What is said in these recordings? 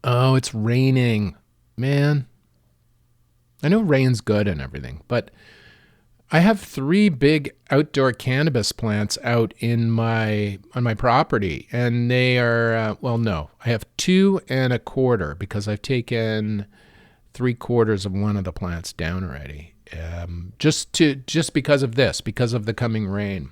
Oh, it's raining. Man, I know rain's good and everything, but I have three big outdoor cannabis plants out in my on my property, and they are well, no, I have two and a quarter because I've taken three quarters of one of the plants down already. Just because of this, because of the coming rain.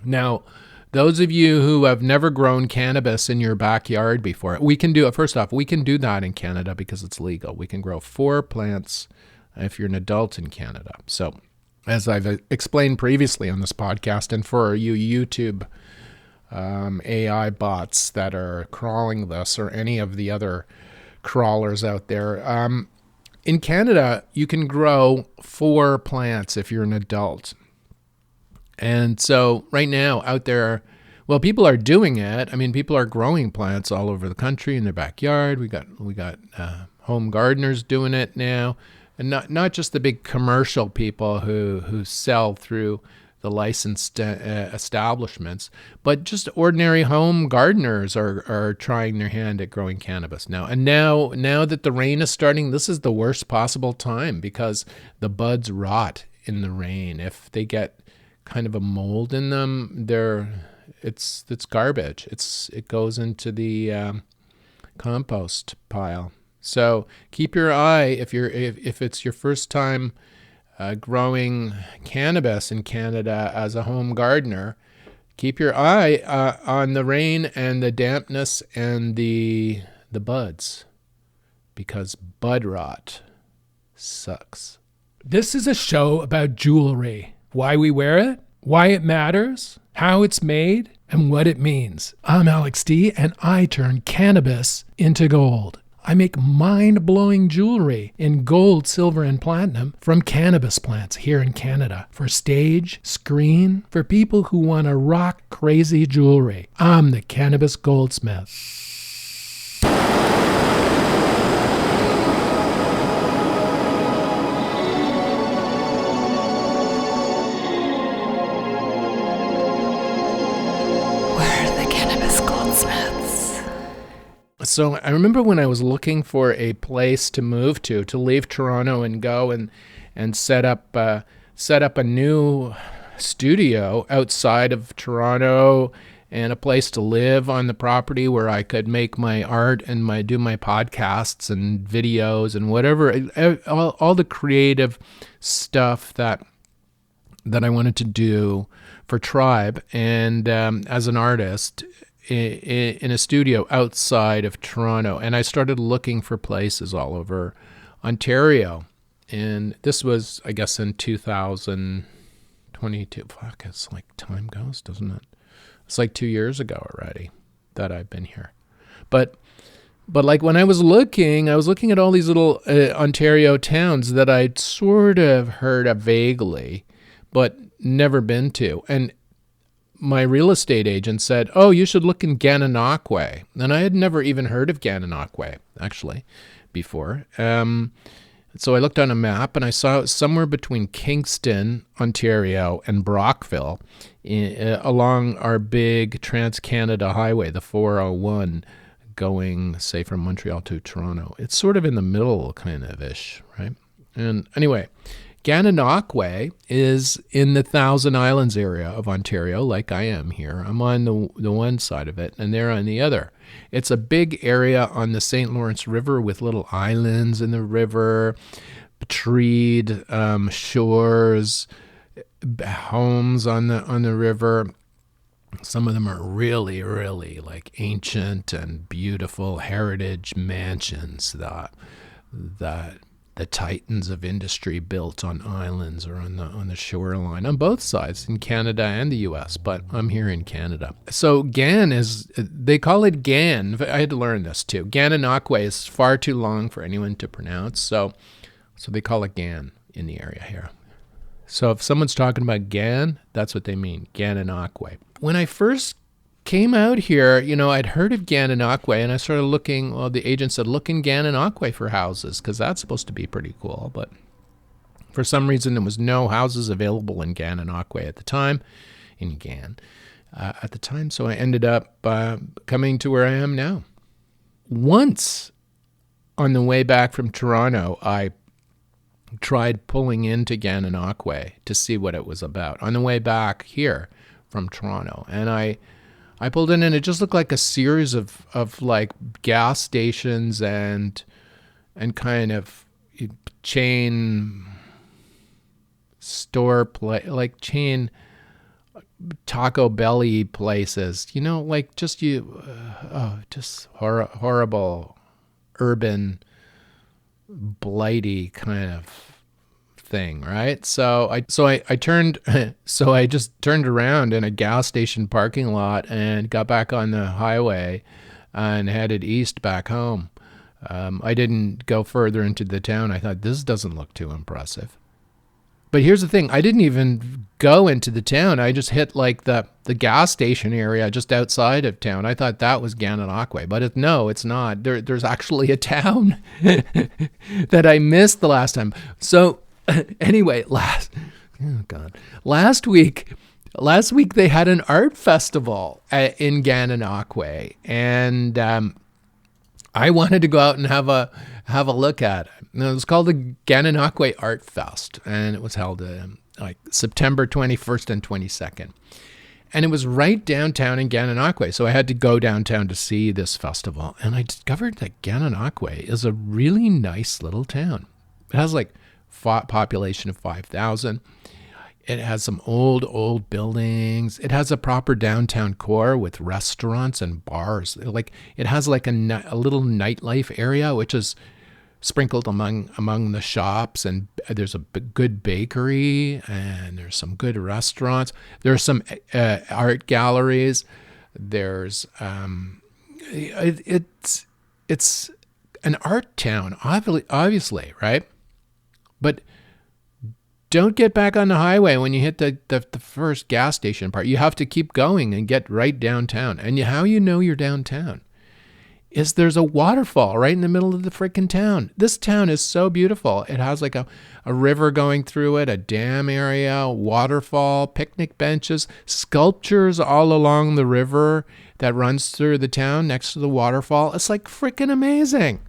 Now, those of you who have never grown cannabis in your backyard before, we can do it. First off, we can do that in Canada because it's legal. We can grow four plants if you're an adult in Canada. So, as I've explained previously on this podcast, and for you YouTube AI bots that are crawling this or any of the other crawlers out there, in Canada, you can grow four plants if you're an adult. And so right now out there, well, people are doing it. I mean, people are growing plants all over the country in their backyard. We got home gardeners doing it now, and not just the big commercial people who sell through the licensed establishments, but just ordinary home gardeners are trying their hand at growing cannabis now. And now that the rain is starting, this is the worst possible time because the buds rot in the rain. If they get kind of a mold in them, it's garbage. It goes into the compost pile. So keep your eye if it's your first time growing cannabis in Canada as a home gardener. Keep your eye on the rain and the dampness and the buds, because bud rot sucks. This is a show about jewelry. Why we wear it, why it matters, how it's made, and what it means. I'm Alex D, and I turn cannabis into gold. I make mind-blowing jewelry in gold, silver, and platinum from cannabis plants here in Canada for stage, screen, for people who want to rock crazy jewelry. I'm the Cannabis Goldsmith. So I remember when I was looking for a place to move to leave Toronto and go and set up a new studio outside of Toronto and a place to live on the property where I could make my art and do my podcasts and videos and whatever, all the creative stuff that I wanted to do for Tribe and as an artist in a studio outside of Toronto. And I started looking for places all over Ontario. And this was, I guess, in 2022. Fuck, it's like time goes, doesn't it? It's like 2 years ago already that I've been here. But like when I was looking at all these little Ontario towns that I'd sort of heard of vaguely, but never been to. And my real estate agent said, "Oh, you should look in Gananoque." And I had never even heard of Gananoque, actually, before. So I looked on a map and I saw it somewhere between Kingston, Ontario, and Brockville along our big Trans-Canada Highway, the 401, going, say, from Montreal to Toronto. It's sort of in the middle, kind of ish, right? And anyway, Gananoque is in the Thousand Islands area of Ontario, like I am here. I'm on the one side of it, and they're on the other. It's a big area on the St. Lawrence River with little islands in the river, treed shores, homes on the river. Some of them are really, really like ancient and beautiful heritage mansions that the titans of industry built on islands or on the shoreline on both sides, in Canada and the U.S., but I'm here in Canada. So Gan they call it Gan. I had to learn this too. Gananoque is far too long for anyone to pronounce, so they call it Gan in the area here. So if someone's talking about Gan, that's what they mean, Gananoque. When I first came out here, I'd heard of Gananoque, and I started looking. Well, the agent said, look in Gananoque for houses, because that's supposed to be pretty cool. But for some reason, there was no houses available in Gananoque at the time, in Gan, at the time. So I ended up coming to where I am now. Once on the way back from Toronto, I tried pulling into Gananoque to see what it was about on the way back here from Toronto. And I pulled in, and it just looked like a series of like gas stations and kind of chain store like chain Taco Belly places, like just just horrible urban blighty kind of thing, right? So I just turned around in a gas station parking lot and got back on the highway and headed east back home. I didn't go further into the town. I thought, this doesn't look too impressive. But here's the thing. I didn't even go into the town. I just hit like the gas station area just outside of town. I thought that was Gananoque, but no, it's not. There's actually a town that I missed the last time. So anyway, last week they had an art festival in Gananoque, and I wanted to go out and have a look at it. And it was called the Gananoque Art Fest, and it was held like September 21st and 22nd. And it was right downtown in Gananoque, so I had to go downtown to see this festival. And I discovered that Gananoque is a really nice little town. It has like population of 5,000. It has some old buildings. It has a proper downtown core with restaurants and bars. Like it has like a little nightlife area, which is sprinkled among the shops, and there's a good bakery, and there's some good restaurants. There's some art galleries. There's it's an art town, obviously, right? But don't get back on the highway when you hit the first gas station part. You have to keep going and get right downtown. And how you know you're downtown is there's a waterfall right in the middle of the freaking town. This town is so beautiful. It has like a river going through it, a dam area, waterfall, picnic benches, sculptures all along the river that runs through the town next to the waterfall. It's like freaking amazing.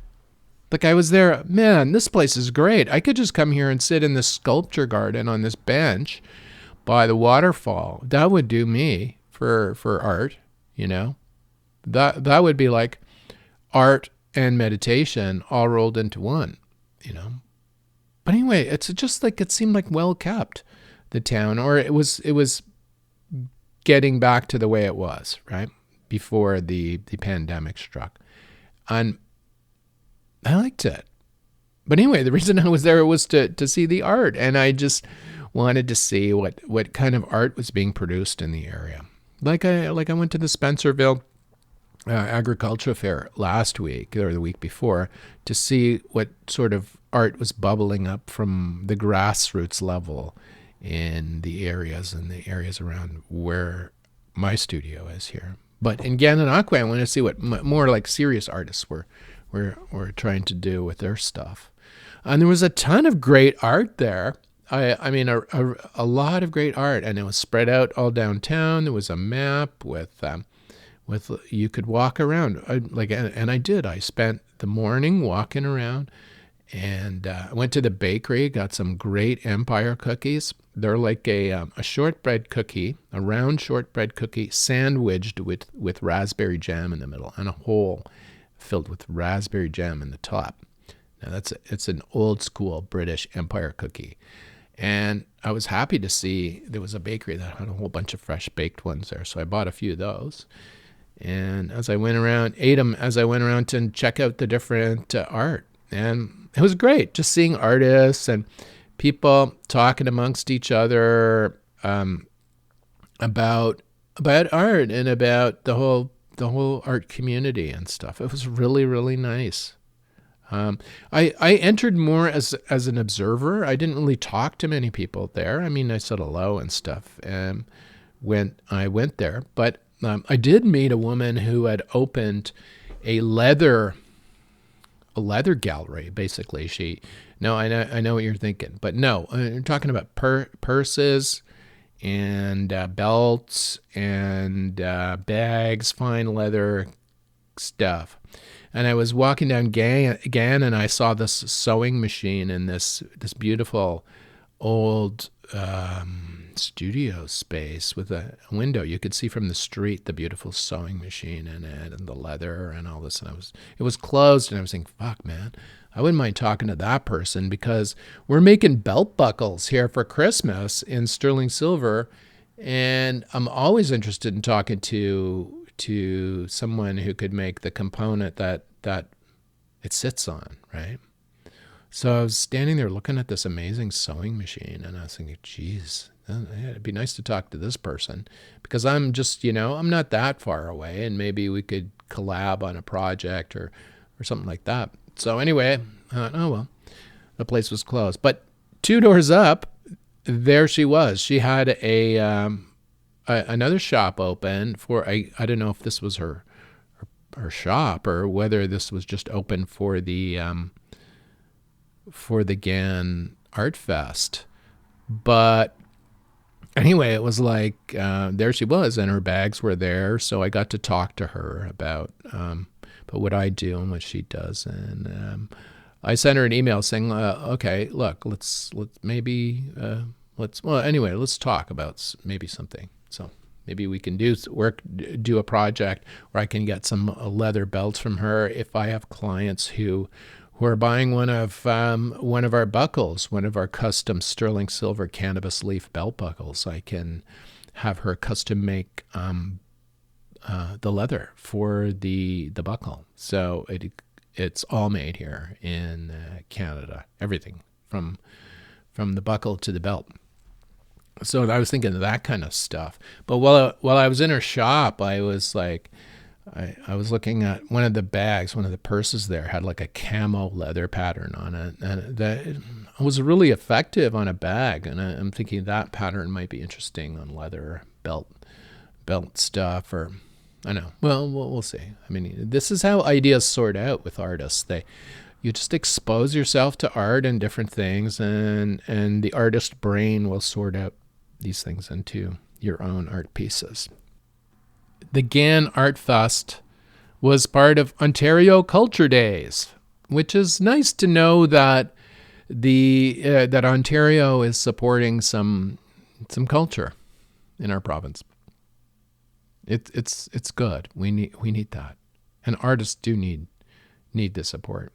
Like I was there, man, this place is great. I could just come here and sit in this sculpture garden on this bench by the waterfall. That would do me for art, That would be like art and meditation all rolled into one, But anyway, it's just like it seemed like well kept, the town, or it was getting back to the way it was, right? Before the pandemic struck. And I liked it. But anyway, the reason I was there was to see the art, and I just wanted to see what kind of art was being produced in the area. Like I went to the Spencerville Agriculture Fair last week or the week before to see what sort of art was bubbling up from the grassroots level in the areas around where my studio is here. But in Gananoque, I wanted to see what more like serious artists were trying to do with their stuff. And there was a ton of great art there. I mean, a lot of great art, and it was spread out all downtown. There was a map with you could walk around. And I did. I spent the morning walking around, and I went to the bakery, got some great Empire cookies. They're like a shortbread cookie, a round shortbread cookie sandwiched with raspberry jam in the middle, and a hole filled with raspberry jam in the top. Now it's an old school British Empire cookie. And I was happy to see there was a bakery that had a whole bunch of fresh baked ones there. So I bought a few of those. And as I went around, ate them as I went around to check out the different art. And it was great just seeing artists and people talking amongst each other about art and about the whole art community and stuff. It was really, really nice. I entered more as an observer. I didn't really talk to many people there. I mean, I said hello and stuff when I went there. But I did meet a woman who had opened a leather gallery. Basically, I know what you're thinking, but no, I'm talking about purses and belts and bags, fine leather stuff. And I was walking down Gann, and I saw this sewing machine in this beautiful old studio space with a window. You could see from the street the beautiful sewing machine in it and the leather and all this. And it was closed, and I was thinking, fuck, man, I wouldn't mind talking to that person, because we're making belt buckles here for Christmas in sterling silver. And I'm always interested in talking to someone who could make the component that it sits on, right? So I was standing there looking at this amazing sewing machine, and I was thinking, geez, it'd be nice to talk to this person, because I'm just, I'm not that far away, and maybe we could collab on a project or something like that. So anyway, I thought, oh, well, the place was closed. But 2 doors up, there she was. She had another shop open for, I don't know if this was her shop or whether this was just open for the Gann Art Fest. But anyway, it was like, there she was, and her bags were there. So I got to talk to her about what I do and what she does. And I sent her an email saying, okay, look, let's talk about maybe something. So maybe we can do a project where I can get some leather belts from her. If I have clients who are buying one of our buckles, one of our custom sterling silver cannabis leaf belt buckles, I can have her custom make the leather for the buckle. So it's all made here in Canada. Everything from the buckle to the belt. So I was thinking of that kind of stuff. But while I was in her shop, I was like, I was looking at one of the bags, one of the purses there had like a camo leather pattern on it, and that was really effective on a bag. And I'm thinking that pattern might be interesting on leather belt stuff, or I don't know. Well, we'll see. I mean, this is how ideas sort out with artists. You just expose yourself to art and different things, and the artist brain will sort out these things into your own art pieces. The Gann Art Fest was part of Ontario Culture Days, which is nice to know that that Ontario is supporting some culture in our province. It's good. We need that, and artists do need the support.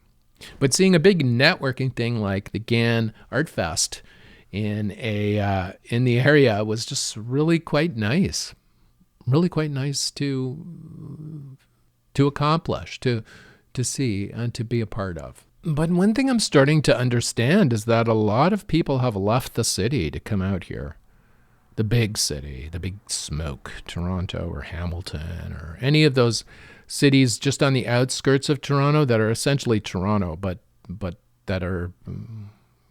But seeing a big networking thing like the Gann Art Fest in the area was just really quite nice. Really quite nice to accomplish, to see, and to be a part of. But one thing I'm starting to understand is that a lot of people have left the city to come out here. The big city, the big smoke, Toronto or Hamilton or any of those cities just on the outskirts of Toronto that are essentially Toronto, but that are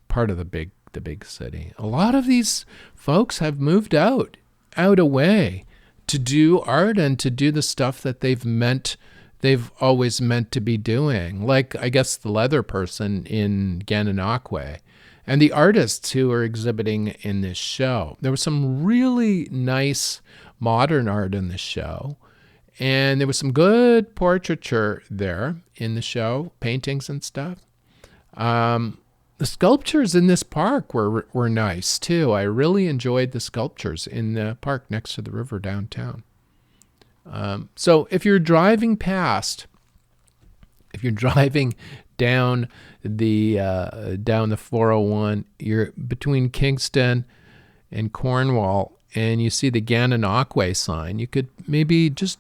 part of the big city. A lot of these folks have moved out away to do art and to do the stuff that they've always meant to be doing. Like, I guess, the leather person in Gananoque and the artists who are exhibiting in this show. There was some really nice modern art in this show, and there was some good portraiture there in the show, paintings and stuff. The sculptures in this park were nice too. I really enjoyed the sculptures in the park next to the river downtown. So if you're driving down the 401, you're between Kingston and Cornwall, and you see the Gananoque sign, you could maybe just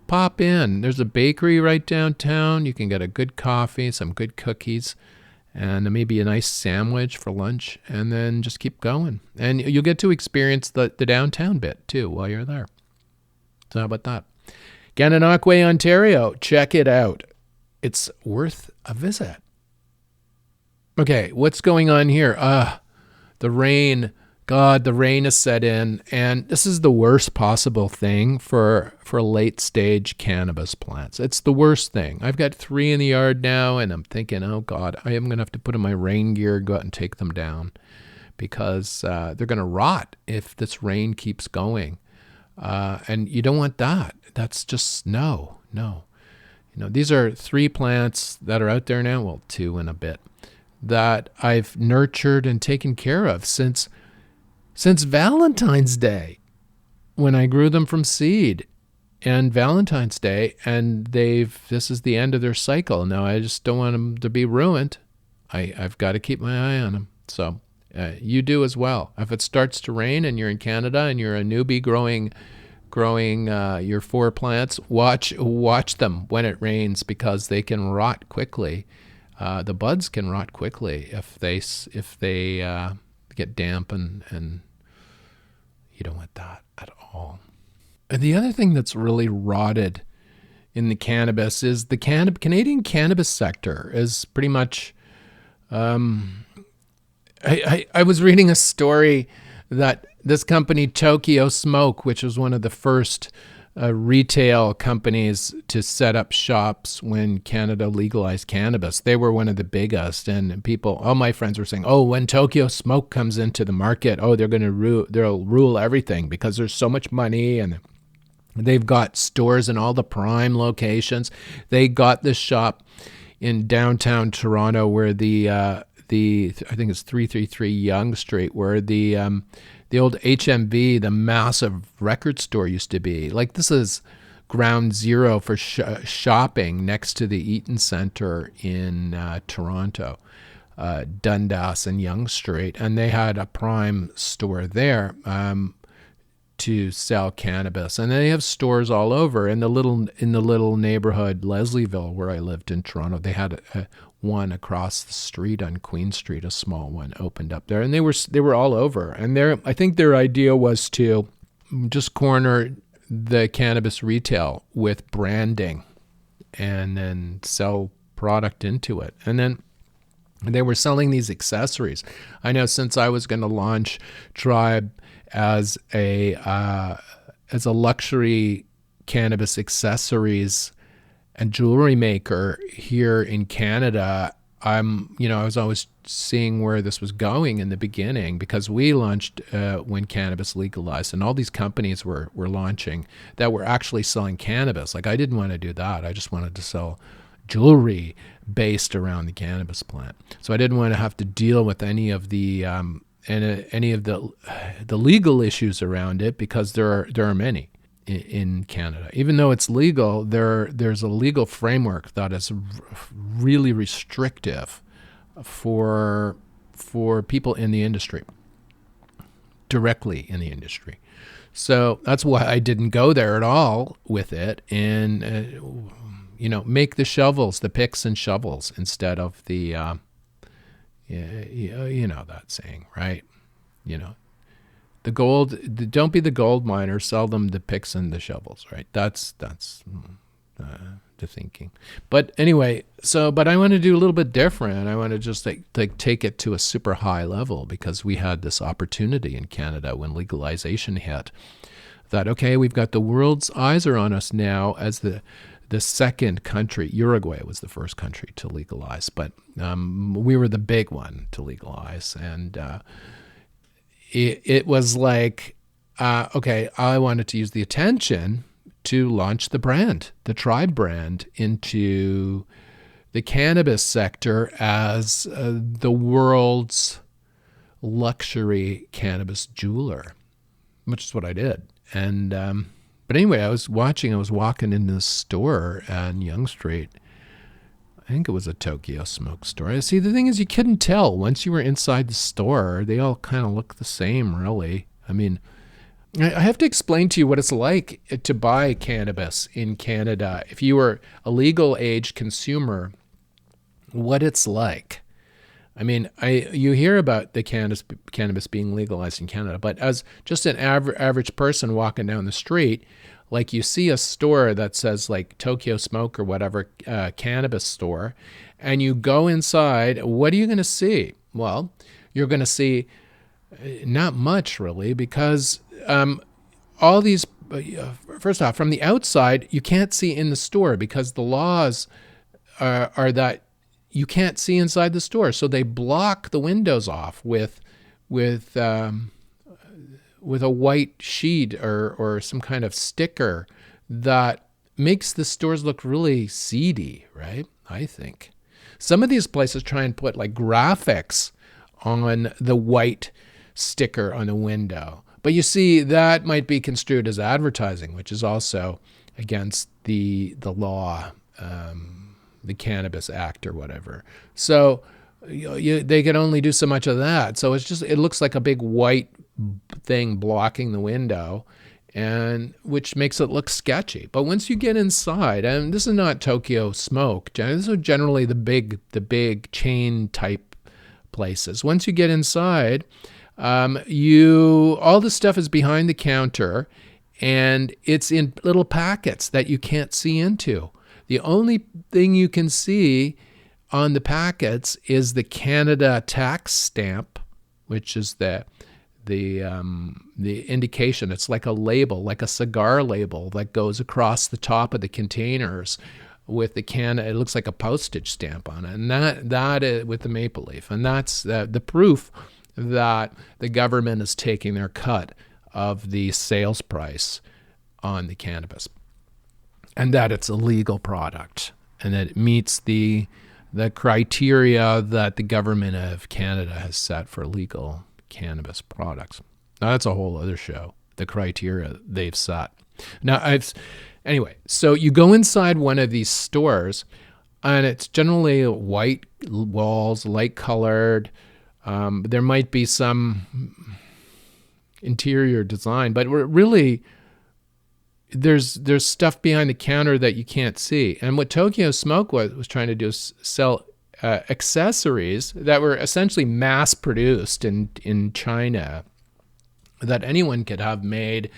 pop in. There's a bakery right downtown. You can get a good coffee, some good cookies, and maybe a nice sandwich for lunch, and then just keep going. And you'll get to experience the downtown bit too while you're there. So how about that? Gananoque, Ontario. Check it out. It's worth a visit. Okay, what's going on here? The rain. God, the rain has set in, and this is the worst possible thing for late stage cannabis plants. It's the worst thing. I've got 3 in the yard now, and I'm thinking, oh God, I am going to have to put on my rain gear, go out and take them down, because they're going to rot if this rain keeps going. And you don't want that. That's just no. These are 3 plants that are out there now, well, 2 and a bit, that I've nurtured and taken care of since Valentine's Day, when I grew them from seed, and Valentine's Day, and this is the end of their cycle. Now I just don't want them to be ruined. I've got to keep my eye on them. So you do as well. If it starts to rain and you're in Canada and you're a newbie growing your 4 plants, watch them when it rains, because they can rot quickly. The buds can rot quickly if they get damp, and you don't want that at all. And the other thing that's really rotted in the cannabis is the Canadian cannabis sector is pretty much. I was reading a story that this company Tokyo Smoke, which was one of the first retail companies to set up shops when Canada legalized cannabis, they were one of the biggest. And all my friends were saying, "Oh, when Tokyo Smoke comes into the market, they'll rule everything, because there's so much money, and they've got stores in all the prime locations." They got this shop in downtown Toronto where I think it's 333 Yonge Street, where the old HMV, the massive record store, used to be. Like, this is ground zero for shopping next to the Eaton Centre in Toronto, Dundas and Yonge Street, and they had a prime store there to sell cannabis. And they have stores all over. In the little neighborhood Leslieville, where I lived in Toronto, they had one across the street on Queen Street, a small one opened up there, and they were all over. And I think their idea was to just corner the cannabis retail with branding, and then sell product into it. And then they were selling these accessories. I know, since I was going to launch Tribe as a luxury cannabis accessories and jewelry maker here in Canada, I was always seeing where this was going in the beginning, because we launched when cannabis legalized, and all these companies were launching that were actually selling cannabis. Like, I didn't want to do that. I just wanted to sell jewelry based around the cannabis plant. So I didn't want to have to deal with any of the legal issues around it, because there are many in Canada. Even though it's legal, there's a legal framework that is really restrictive for people in the industry, directly in the industry. So that's why I didn't go there at all with it, and make the shovels, the picks and shovels, instead of the that saying, right? The gold, don't be the gold miner, sell them the picks and the shovels, right? That's the thinking. But anyway, but I want to do a little bit different. I want to just like take it to a super high level, because we had this opportunity in Canada when legalization hit, that, okay, we've got the world's eyes are on us now as the second country. Uruguay was the first country to legalize, but we were the big one to legalize. And it was like, okay, I wanted to use the attention to launch the brand, the Tribe brand, into the cannabis sector as the world's luxury cannabis jeweler, which is what I did. And but anyway, I was walking into the store on Yonge Street. I think it was a Tokyo Smoke store. See, the thing is, you couldn't tell. Once you were inside the store, they all kind of look the same, really. I mean, I have to explain to you what it's like to buy cannabis in Canada. If you were a legal age consumer, what it's like. I mean, you hear about the cannabis being legalized in Canada, but as just an average person walking down the street, like, you see a store that says like Tokyo Smoke or whatever, cannabis store, and you go inside, what are you going to see? Well, you're going to see not much, really, because all these, first off, from the outside, you can't see in the store, because the laws are that you can't see inside the store. So they block the windows off with a white sheet or some kind of sticker that makes the stores look really seedy, right? I think. Some of these places try and put like graphics on the white sticker on the window. But you see, that might be construed as advertising, which is also against the law, the Cannabis Act or whatever. So they can only do so much of that. So it looks like a big white thing blocking the window, and which makes it look sketchy. But once you get inside, and this is not Tokyo Smoke, this is generally the big chain type places. Once you get inside, all the stuff is behind the counter, and it's in little packets that you can't see into. The only thing you can see on the packets is the Canada tax stamp, which is the indication. It's like a label, like a cigar label that goes across the top of the containers with the Canada. It looks like a postage stamp on it, and that is with the maple leaf, and that's the proof that the government is taking their cut of the sales price on the cannabis, and that it's a legal product, and that it meets the criteria that the government of Canada has set for legal cannabis products. Now, that's a whole other show, the criteria they've set. Anyway, so you go inside one of these stores, and it's generally white walls, light colored. There might be some interior design, but really there's stuff behind the counter that you can't see. And what Tokyo Smoke was trying to do is sell accessories that were essentially mass produced in China, that anyone could have made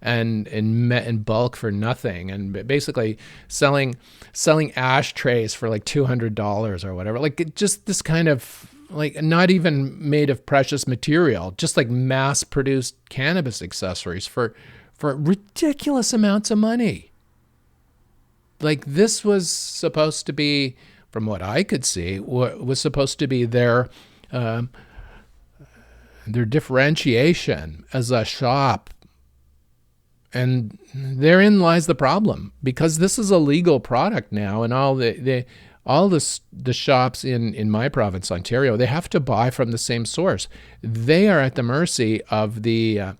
and in bulk for nothing, and basically selling ashtrays for like $200 or whatever. Like, just this kind of, like, not even made of precious material, just like mass produced cannabis accessories for ridiculous amounts of money. Like, this was supposed to be, from what I could see, was supposed to be their differentiation as a shop. And therein lies the problem, because this is a legal product now, and all the shops in my province, Ontario, they have to buy from the same source. They are at the mercy of the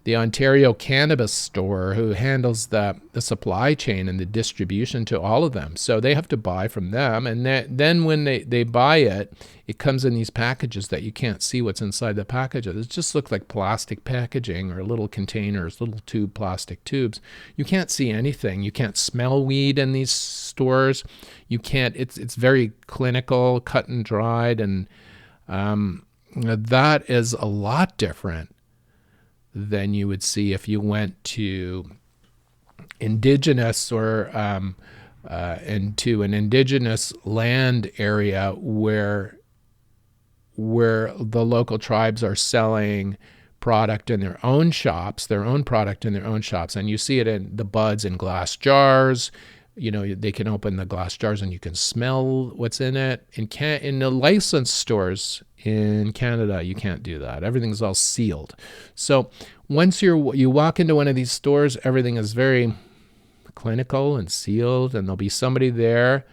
Ontario Cannabis Store, who handles the supply chain and the distribution to all of them. So they have to buy from them, and then when they buy it, it comes in these packages that you can't see what's inside the packages. It just looks like plastic packaging or little containers, little plastic tubes. You can't see anything. You can't smell weed in these stores. You can't. It's very clinical, cut and dried, and that is a lot different than you would see if you went to indigenous or into an indigenous land area where the local tribes are selling product in their own shops, and you see it in the buds in glass jars. You know, they can open the glass jars and you can smell what's in it. In the licensed stores in Canada, you can't do that. Everything's all sealed. So once you walk into one of these stores, everything is very clinical and sealed, and there'll be somebody there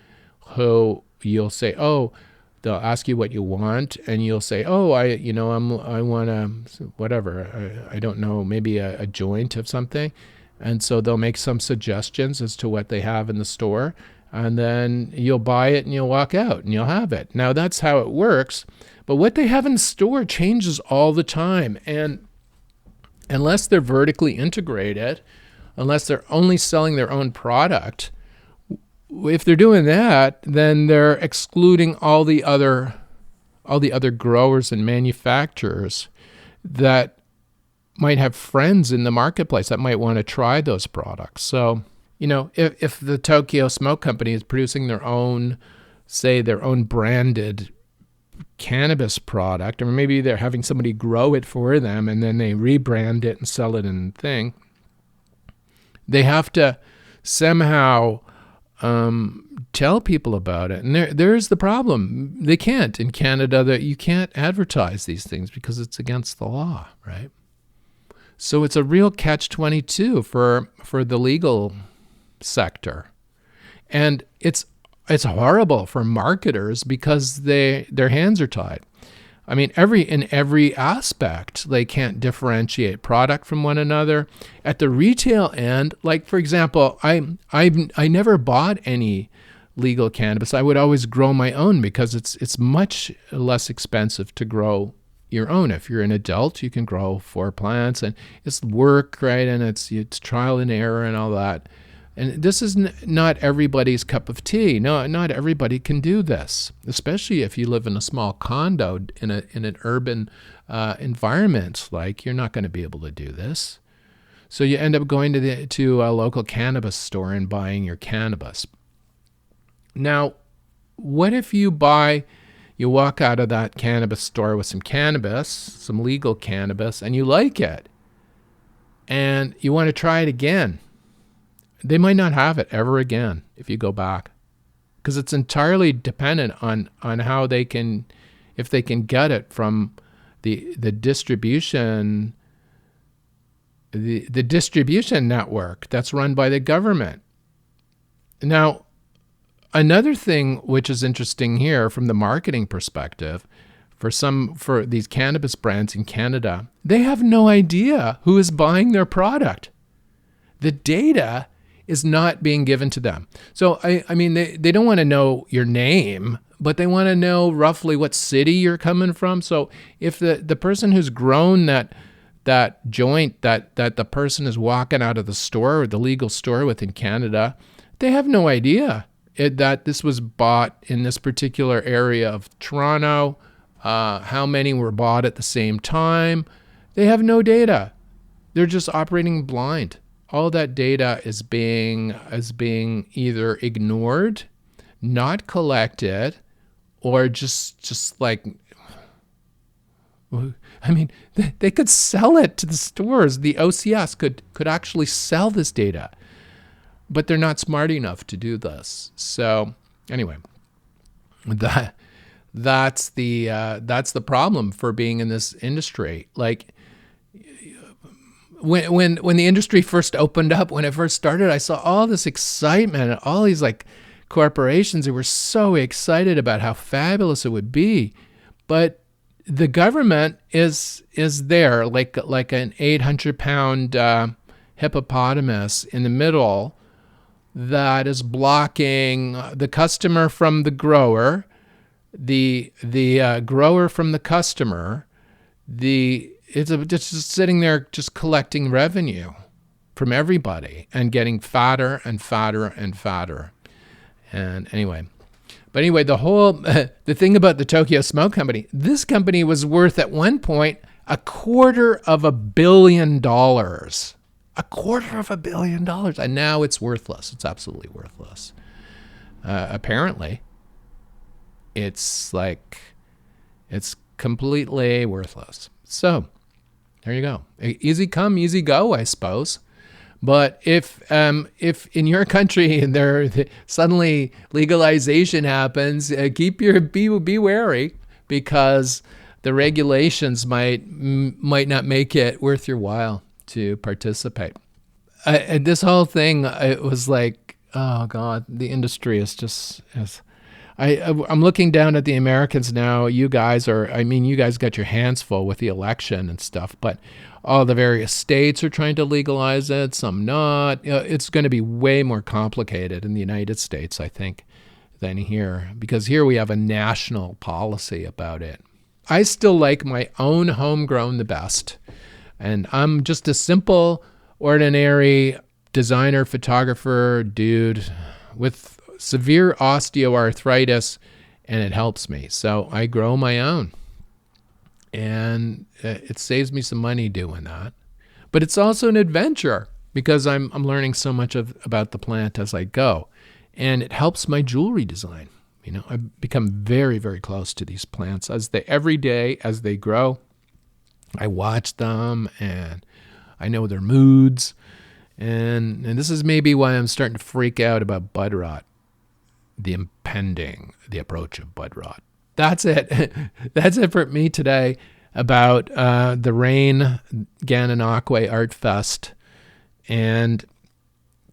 who you'll say, oh, they'll ask you what you want, and you'll say, oh, I want whatever, I don't know, maybe a joint of something. And so they'll make some suggestions as to what they have in the store, and then you'll buy it and you'll walk out and you'll have it. Now, that's how it works, but what they have in store changes all the time. And unless they're vertically integrated, unless they're only selling their own product, if they're doing that, then they're excluding all the other growers and manufacturers that might have friends in the marketplace that might want to try those products. So, you know, if the Tokyo Smoke Company is producing their own branded cannabis product, or maybe they're having somebody grow it for them and then they rebrand it and sell it in thing, they have to somehow tell people about it. And there's the problem. They can't. In Canada, that you can't advertise these things because it's against the law, right? So it's a real catch-22 for the legal sector. And it's horrible for marketers because their hands are tied. I mean, in every aspect, they can't differentiate product from one another. At the retail end, like for example, I never bought any legal cannabis. I would always grow my own because it's much less expensive to grow your own. If you're an adult, you can grow 4 plants, and it's work, right? And it's trial and error and all that. And this is not everybody's cup of tea. No, not everybody can do this, especially if you live in a small condo in an urban environment. Like, you're not going to be able to do this. So you end up going to a local cannabis store and buying your cannabis. Now, what if you walk out of that cannabis store with some cannabis, some legal cannabis, and you like it, and you want to try it again? They might not have it ever again if you go back, because it's entirely dependent on how if they can get it from the distribution, the distribution network that's run by the government. Now, another thing which is interesting here from the marketing perspective, for these cannabis brands in Canada, they have no idea who is buying their product. The data is not being given to them. So, I mean, they don't want to know your name, but they want to know roughly what city you're coming from. So if the person who's grown that joint that the person is walking out of the store or the legal store within Canada, they have no idea that this was bought in this particular area of Toronto, how many were bought at the same time. They have no data. They're just operating blind. All that data is being either ignored, not collected, or just like, I mean, they could sell it to the stores. The OCS could actually sell this data, but they're not smart enough to do this. So anyway, that's the problem for being in this industry. Like, when the industry first opened up, when it first started, I saw all this excitement and all these like corporations who were so excited about how fabulous it would be. But the government is there like an 800-pound hippopotamus in the middle that is blocking the customer from the grower, the grower from the customer, it's just sitting there just collecting revenue from everybody and getting fatter and fatter and fatter. And anyway, the whole the thing about the Tokyo Smoke Company, this company was worth at one point $250 million. $250 million. And now it's worthless. It's absolutely worthless. Apparently, it's completely worthless. So there you go. Easy come, easy go, I suppose. But if in your country suddenly legalization happens, be wary, because the regulations might not make it worth your while to participate. This whole thing, it was like, oh God, the industry is just. I'm looking down at the Americans now. You guys got your hands full with the election and stuff, but all the various states are trying to legalize it, some not. It's going to be way more complicated in the United States, I think, than here, because here we have a national policy about it. I still like my own homegrown the best, and I'm just a simple, ordinary designer, photographer, dude with severe osteoarthritis, and it helps me. So I grow my own, and it saves me some money doing that. But it's also an adventure because I'm learning so much about the plant as I go, and it helps my jewelry design. You know, I've become very, very close to these plants every day as they grow. I watch them and I know their moods, and this is maybe why I'm starting to freak out about bud rot. The approach of bud rot. That's it. That's it for me today about the Rain Gananoque Art Fest. And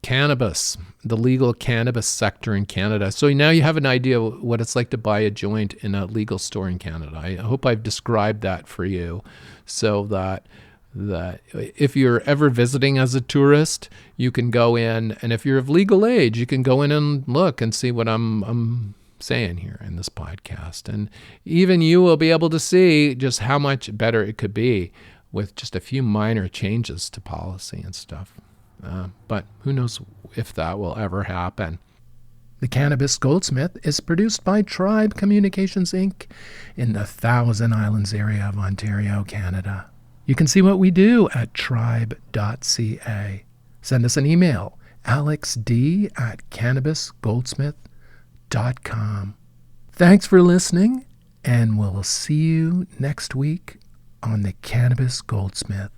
cannabis, the legal cannabis sector in Canada. So now you have an idea what it's like to buy a joint in a legal store in Canada. I hope I've described that for you so that if you're ever visiting as a tourist, you can go in, and if you're of legal age, you can go in and look and see what I'm saying here in this podcast. And even you will be able to see just how much better it could be with just a few minor changes to policy and stuff. But who knows if that will ever happen. The Cannabis Goldsmith is produced by Tribe Communications, Inc. in the Thousand Islands area of Ontario, Canada. You can see what we do at tribe.ca. Send us an email, alexd@cannabisgoldsmith.com. Thanks for listening, and we'll see you next week on the Cannabis Goldsmith.